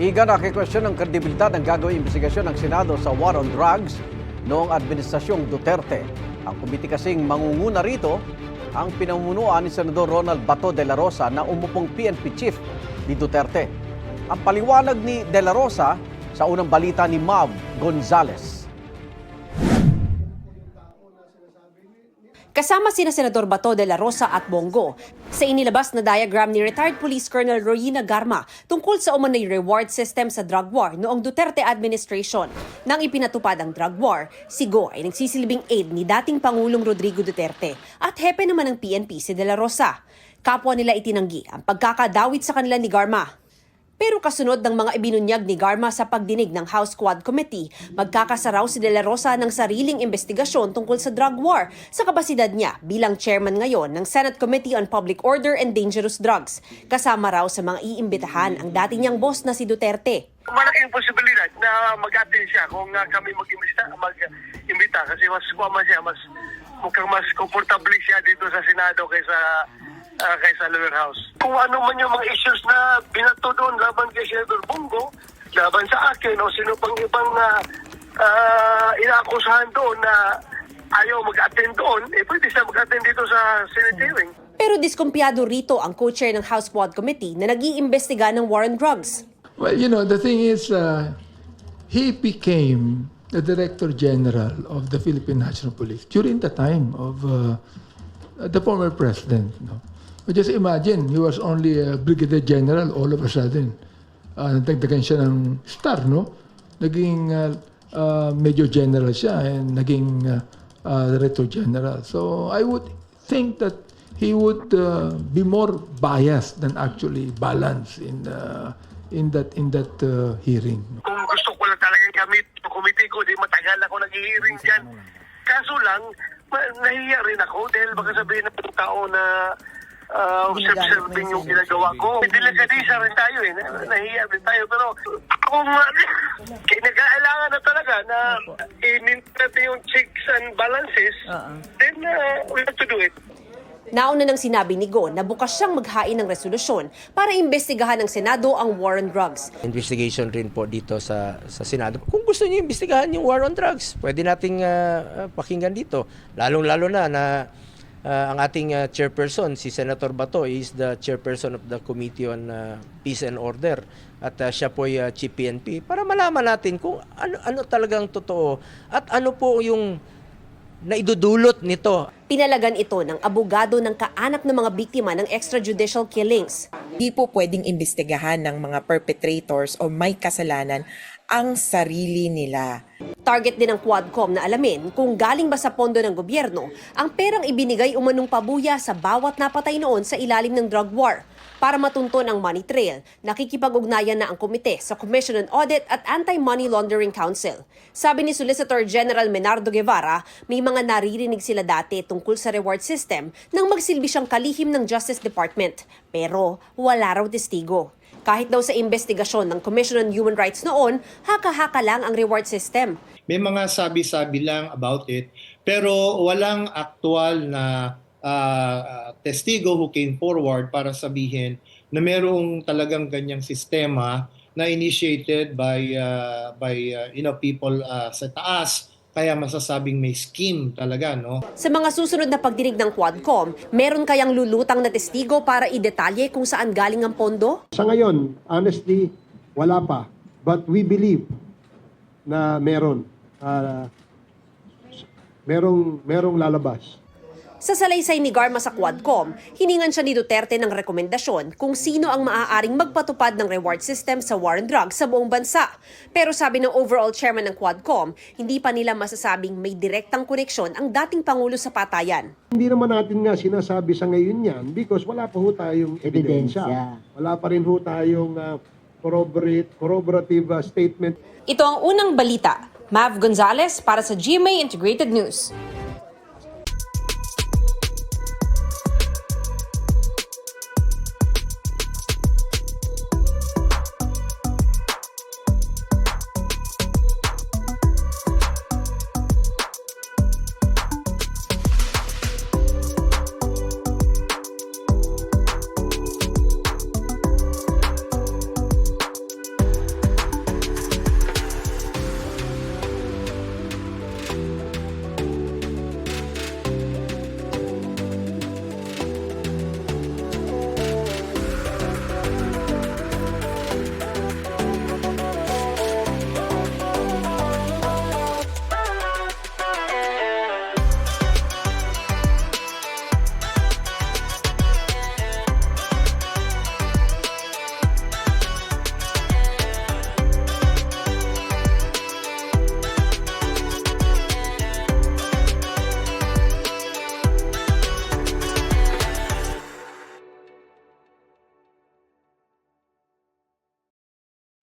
Iga nakikwestiyon ang kredibilidad ng gagawing investigasyon ng Senado sa war on drugs noong Administrasyong Duterte. Ang komite kasing mangunguna rito ang pinamumunuan ni Senador Ronald Bato de la Rosa na umupong PNP chief ni Duterte. Ang paliwanag ni de la Rosa sa unang balita ni Mav Gonzales. Kasama sina Senador Bato de la Rosa at Bongo sa inilabas na diagram ni retired Police Colonel Royina Garma tungkol sa umano'y reward system sa drug war noong Duterte administration. Nang ipinatupad ang drug war, si Go ay nagsisilbing aide ni dating Pangulong Rodrigo Duterte at hepe naman ng PNP si de la Rosa. Kapwa nila itinanggi ang pagkakadawit sa kanila ni Garma. Pero kasunod ng mga ibinunyag ni Garma sa pagdinig ng House Quad Committee, magkakasaraw si de la Rosa ng sariling investigasyon tungkol sa drug war sa kapasidad niya bilang chairman ngayon ng Senate Committee on Public Order and Dangerous Drugs. Kasama raw sa mga iimbitahan ang dati niyang boss na si Duterte. Malaking posibilidad na mag-attend siya kung kami mag-imbita kasi mukhang mas komportable siya dito sa Senado kaysa lower house. Kung ano man yung mga issues na binato doon laban kay Senator Bongo, laban sa akin o sino pang ibang inaakusahan doon na ayaw mag-attend doon, pwede siya mag-attend dito sa Senate hearing. Pero diskumpiyado rito ang co-chair ng House Quad Committee na nag-iimbestiga ng war on drugs. Well, the thing is, he became the Director General of the Philippine National Police during the time of the former president. No? But just imagine, he was only a Brigadier General all of a sudden. Nagdagdagan siya ng star, no? Naging Major General siya and naging Director General. So I would think that he would be more biased than actually balanced in that hearing. Kung gusto ko lang talagang gamit yung committee ko, di matagal ako nag-hearing dyan. Kaso lang, nahiya rin ako dahil baka sabihin ng tao na observing yung ginagawa ko. Delikadisa rin tayo nahiya rin tayo. Pero kung nag-aalangan na talaga na i-maintain yung checks and balances, then we have to do it. Nauna nang sinabi ni Go na bukas siyang maghain ng resolusyon para imbestigahan ng Senado ang war on drugs. Investigation rin po dito sa Senado. Kung gusto niyo imbestigahan yung war on drugs, pwede nating pakinggan dito. Lalong-lalo na ang ating chairperson, si Senator Bato, is the chairperson of the Committee on Peace and Order. At siya po ay Chief PNP para malaman natin kung ano talagang totoo at ano po yung naidudulot nito. Pinalagan ito ng abogado ng kaanak ng mga biktima ng extrajudicial killings. Hindi po pwedeng imbestigahan ng mga perpetrators o may kasalanan ang sarili nila. Target din ng Quadcom na alamin kung galing ba sa pondo ng gobyerno ang perang ibinigay umanong pabuya sa bawat napatay noon sa ilalim ng drug war. Para matunton ang money trail, nakikipag-ugnayan na ang komite sa Commission on Audit at Anti-Money Laundering Council. Sabi ni Solicitor General Menardo Guevara, may mga naririnig sila dati tungkol sa reward system nang magsilbi siyang kalihim ng Justice Department. Pero wala raw testigo. Kahit daw sa investigasyon ng Commission on Human Rights noon, haka-haka lang ang reward system. May mga sabi-sabi lang about it, pero walang aktual na testigo who came forward para sabihin na merong talagang ganyang sistema na initiated by people sa taas, kaya masasabing may scheme talaga, no? Sa mga susunod na pagdinig ng Quadcom, meron kayang lulutang na testigo para idetalye kung saan galing ang pondo? Sa ngayon, honestly, wala pa. But we believe na merong lalabas. Sa salaysay ni Garma sa Quadcom, hiningan siya ni Duterte ng rekomendasyon kung sino ang maaaring magpatupad ng reward system sa war on drugs sa buong bansa. Pero sabi ng overall chairman ng Quadcom, hindi pa nila masasabing may direktang koneksyon ang dating Pangulo sa patayan. Hindi naman natin nga sinasabi sa ngayon yan because wala pa ho tayong ebidensya. Wala pa rin ho tayong corroborative statement. Ito ang unang balita. Mav Gonzales para sa GMA Integrated News.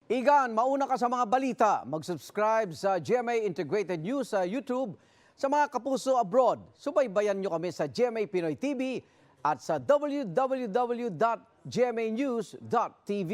Igan, mauna ka sa mga balita. Mag-subscribe sa GMA Integrated News sa YouTube. Sa mga kapuso abroad, subaybayan nyo kami sa GMA Pinoy TV at sa www.gmanews.tv.